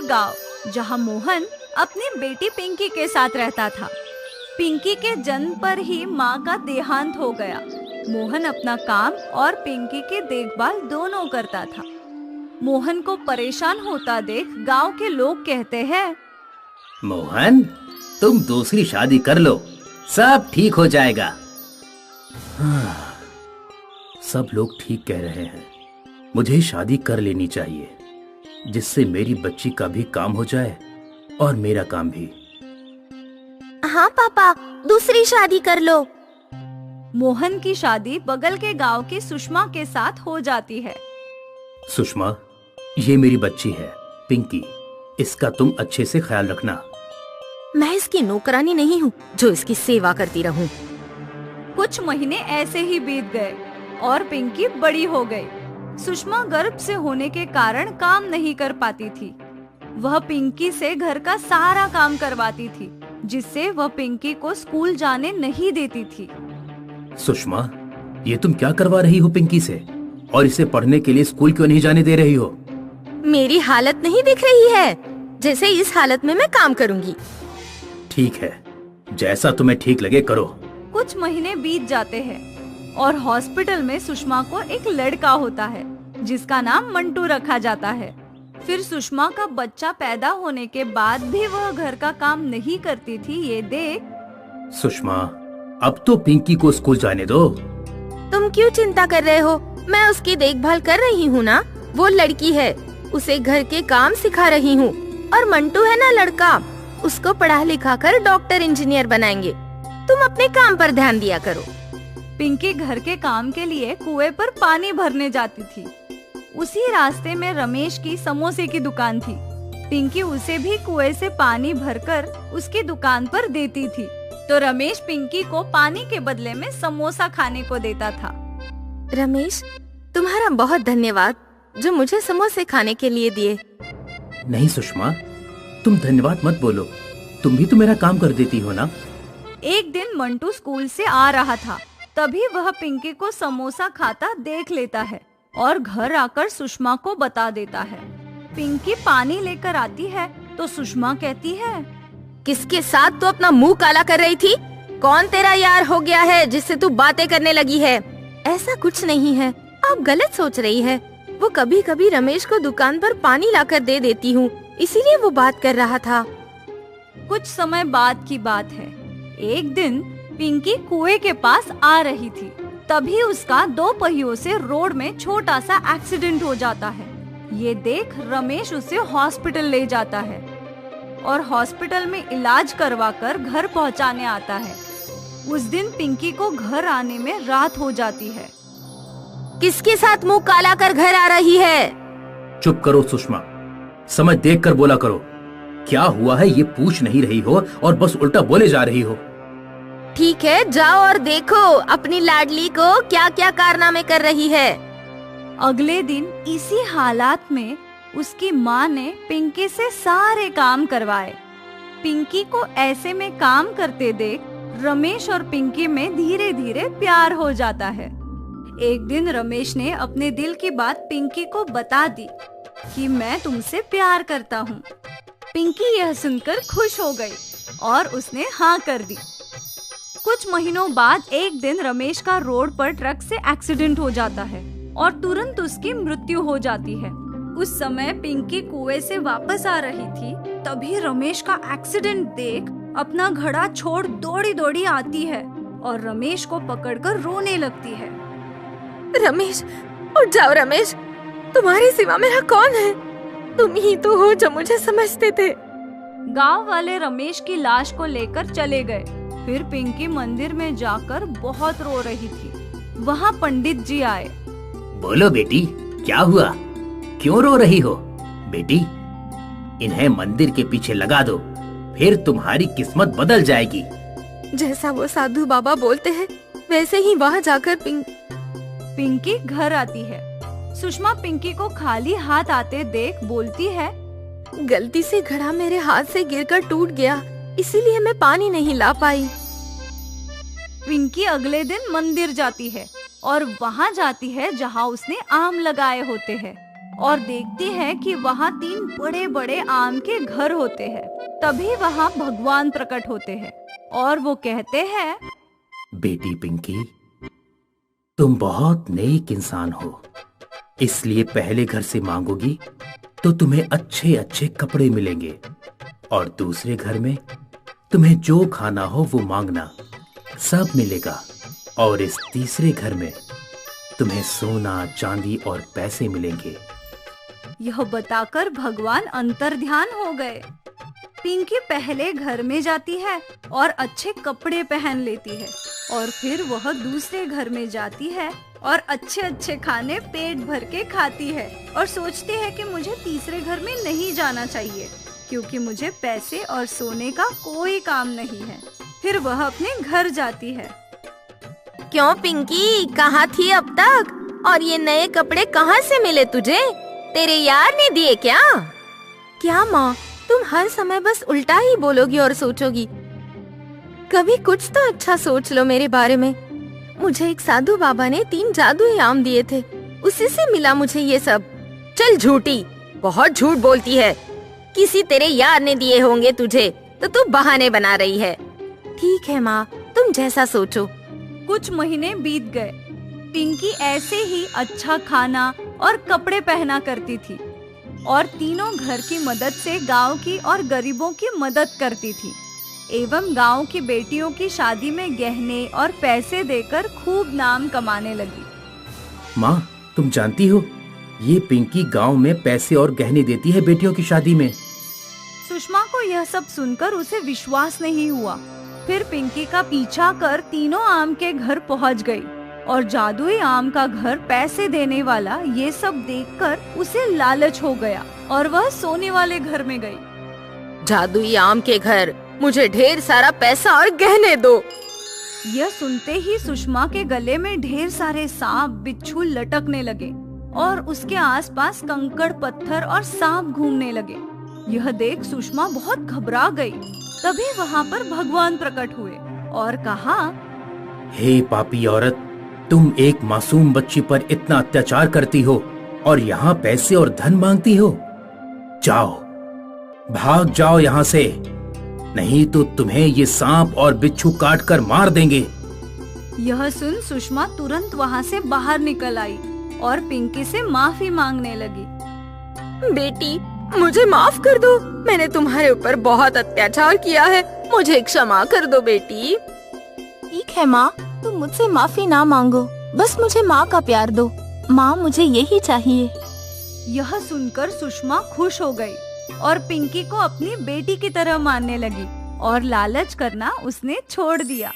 गांव जहां मोहन अपनी बेटी पिंकी के साथ रहता था। पिंकी के जन्म पर ही माँ का देहांत हो गया। मोहन अपना काम और पिंकी की देखभाल दोनों करता था। मोहन को परेशान होता देख गांव के लोग कहते हैं, मोहन, तुम दूसरी शादी कर लो, सब ठीक हो जाएगा। सब लोग ठीक कह रहे हैं, मुझे शादी कर लेनी चाहिए, जिससे मेरी बच्ची का भी काम हो जाए और मेरा काम भी। हाँ पापा, दूसरी शादी कर लो। मोहन की शादी बगल के गांव की सुषमा के साथ हो जाती है। सुषमा, ये मेरी बच्ची है पिंकी, इसका तुम अच्छे से ख्याल रखना। मैं इसकी नौकरानी नहीं हूँ जो इसकी सेवा करती रहूं। कुछ महीने ऐसे ही बीत गए और पिंकी बड़ी हो गई। सुषमा गर्भ से होने के कारण काम नहीं कर पाती थी। वह पिंकी से घर का सारा काम करवाती थी, जिससे वह पिंकी को स्कूल जाने नहीं देती थी। सुषमा, ये तुम क्या करवा रही हो पिंकी से, और इसे पढ़ने के लिए स्कूल क्यों नहीं जाने दे रही हो? मेरी हालत नहीं दिख रही है, जैसे इस हालत में मैं काम करूंगी। ठीक है, जैसा तुम्हें ठीक लगे करो। कुछ महीने बीत जाते हैं और हॉस्पिटल में सुषमा को एक लड़का होता है, जिसका नाम मंटू रखा जाता है। फिर सुषमा का बच्चा पैदा होने के बाद भी वह घर का काम नहीं करती थी। ये देख, सुषमा, अब तो पिंकी को स्कूल जाने दो। तुम क्यों चिंता कर रहे हो? मैं उसकी देखभाल कर रही हूँ ना। वो लड़की है, उसे घर के काम सिखा रही हूँ। और मंटू है ना लड़का, उसको पढ़ा लिखा कर डॉक्टर इंजीनियर बनाएंगे। तुम अपने काम पर ध्यान दिया करो। पिंकी घर के काम के लिए कुएं पर पानी भरने जाती थी। उसी रास्ते में रमेश की समोसे की दुकान थी। पिंकी उसे भी कुएं से पानी भरकर उसकी दुकान पर देती थी, तो रमेश पिंकी को पानी के बदले में समोसा खाने को देता था। रमेश, तुम्हारा बहुत धन्यवाद जो मुझे समोसे खाने के लिए दिए। नहीं सुषमा, तुम धन्यवाद मत बोलो, तुम भी तो मेरा काम कर देती हो ना। एक दिन मंटू स्कूल से आ रहा था, तभी वह पिंकी को समोसा खाता देख लेता है और घर आकर सुषमा को बता देता है। पिंकी पानी लेकर आती है तो सुषमा कहती है, किसके साथ तू अपना मुंह काला कर रही थी? कौन तेरा यार हो गया है जिससे तू बातें करने लगी है? ऐसा कुछ नहीं है, आप गलत सोच रही है। वो कभी कभी रमेश को दुकान पर पानी लाकर दे देती हूँ, इसीलिए वो बात कर रहा था। कुछ समय बाद की बात है। एक दिन पिंकी कुएं के पास आ रही थी, तभी उसका 2 पहियों से रोड में छोटा सा एक्सीडेंट हो जाता है। ये देख रमेश उसे हॉस्पिटल ले जाता है और हॉस्पिटल में इलाज करवाकर घर पहुंचाने आता है। उस दिन पिंकी को घर आने में रात हो जाती है। किसके साथ मुंह काला कर घर आ रही है? चुप करो सुषमा, समझ देख कर बोला करो। क्या हुआ है ये पूछ नहीं रही हो और बस उल्टा बोले जा रही हो। ठीक है, जाओ और देखो अपनी लाडली को क्या क्या कारनामे कर रही है। अगले दिन इसी हालात में उसकी माँ ने पिंकी से सारे काम करवाए। पिंकी को ऐसे में काम करते देख रमेश और पिंकी में धीरे धीरे प्यार हो जाता है। एक दिन रमेश ने अपने दिल की बात पिंकी को बता दी कि मैं तुमसे प्यार करता हूँ। पिंकी यह सुनकर खुश हो गई और उसने हाँ कर दी। कुछ महीनों बाद एक दिन रमेश का रोड पर ट्रक से एक्सीडेंट हो जाता है और तुरंत उसकी मृत्यु हो जाती है। उस समय पिंकी कुएं से वापस आ रही थी, तभी रमेश का एक्सीडेंट देख अपना घड़ा छोड़ दौड़ी दौड़ी आती है और रमेश को पकड़कर रोने लगती है। रमेश, उठ जाओ रमेश, तुम्हारे सिवा मेरा कौन है? तुम ही तो हो जो मुझे समझते थे। गांव वाले रमेश की लाश को लेकर चले गए। फिर पिंकी मंदिर में जाकर बहुत रो रही थी। वहाँ पंडित जी आए। बोलो बेटी, क्या हुआ? क्यों रो रही हो? बेटी, इन्हें मंदिर के पीछे लगा दो, फिर तुम्हारी किस्मत बदल जाएगी। जैसा वो साधु बाबा बोलते हैं वैसे ही वहाँ जाकर पिंकी घर आती है। सुषमा पिंकी को खाली हाथ आते देख बोलती है, गलती से घड़ा मेरे हाथ से गिरकर टूट गया, इसीलिए मैं पानी नहीं ला पाई। पिंकी अगले दिन मंदिर जाती है और वहाँ जाती है जहाँ उसने आम लगाए होते हैं। और देखती है कि वहाँ 3 बड़े बड़े आम के घर होते हैं। तभी वहाँ भगवान प्रकट होते हैं और वो कहते हैं, बेटी पिंकी, तुम बहुत नेक इंसान हो, इसलिए पहले घर से मांगोगी तो तुम्हें अच्छे अच्छे कपड़े मिलेंगे, और दूसरे घर में तुम्हें जो खाना हो वो मांगना, सब मिलेगा, और इस तीसरे घर में तुम्हें सोना चांदी और पैसे मिलेंगे। यह बताकर भगवान अंतर्ध्यान हो गए। पिंकी पहले घर में जाती है और अच्छे कपड़े पहन लेती है, और फिर वह दूसरे घर में जाती है और अच्छे अच्छे खाने पेट भर के खाती है, और सोचती है कि मुझे तीसरे घर में नहीं जाना चाहिए क्योंकि मुझे पैसे और सोने का कोई काम नहीं है। फिर वह अपने घर जाती है। क्यों पिंकी, कहाँ थी अब तक? और ये नए कपड़े कहाँ से मिले तुझे? तेरे यार ने दिए क्या? क्या माँ, तुम हर समय बस उल्टा ही बोलोगी और सोचोगी। कभी कुछ तो अच्छा सोच लो मेरे बारे में। मुझे एक साधु बाबा ने 3 जादुई आम दिए थे, उसी से मिला मुझे ये सब। चल झूठी, बहुत झूठ बोलती है। किसी तेरे यार ने दिए होंगे तुझे, तो तू बहाने बना रही है। ठीक है माँ, तुम जैसा सोचो। कुछ महीने बीत गए। पिंकी ऐसे ही अच्छा खाना और कपड़े पहना करती थी और तीनों घर की मदद से गांव की और गरीबों की मदद करती थी, एवं गांव की बेटियों की शादी में गहने और पैसे देकर खूब नाम कमाने लगी। माँ, तुम जानती हो, ये पिंकी गांव में पैसे और गहने देती है बेटियों की शादी में। सुषमा को यह सब सुनकर उसे विश्वास नहीं हुआ। फिर पिंकी का पीछा कर तीनों आम के घर पहुंच गई, और जादुई आम का घर पैसे देने वाला ये सब देखकर उसे लालच हो गया और वह सोने वाले घर में गई। जादुई आम के घर, मुझे ढेर सारा पैसा और गहने दो। यह सुनते ही सुषमा के गले में ढेर सारे सांप बिच्छू लटकने लगे और उसके आसपास कंकड़ पत्थर और सांप घूमने लगे। यह देख सुषमा बहुत घबरा गई। तभी वहाँ पर भगवान प्रकट हुए और कहा, हे पापी औरत, तुम एक मासूम बच्ची पर इतना अत्याचार करती हो और यहाँ पैसे और धन मांगती हो। जाओ, भाग जाओ यहाँ से, नहीं तो तुम्हें ये सांप और बिच्छू काट कर मार देंगे। यह सुन सुषमा तुरंत वहाँ से बाहर निकल आई और पिंकी से माफी मांगने लगी। बेटी, मुझे माफ कर दो, मैंने तुम्हारे ऊपर बहुत अत्याचार किया है, मुझे क्षमा कर दो बेटी। ठीक है माँ, तुम मुझसे माफी ना मांगो, बस मुझे माँ का प्यार दो। माँ, मुझे यही चाहिए। यह सुनकर सुषमा खुश हो गई और पिंकी को अपनी बेटी की तरह मानने लगी और लालच करना उसने छोड़ दिया।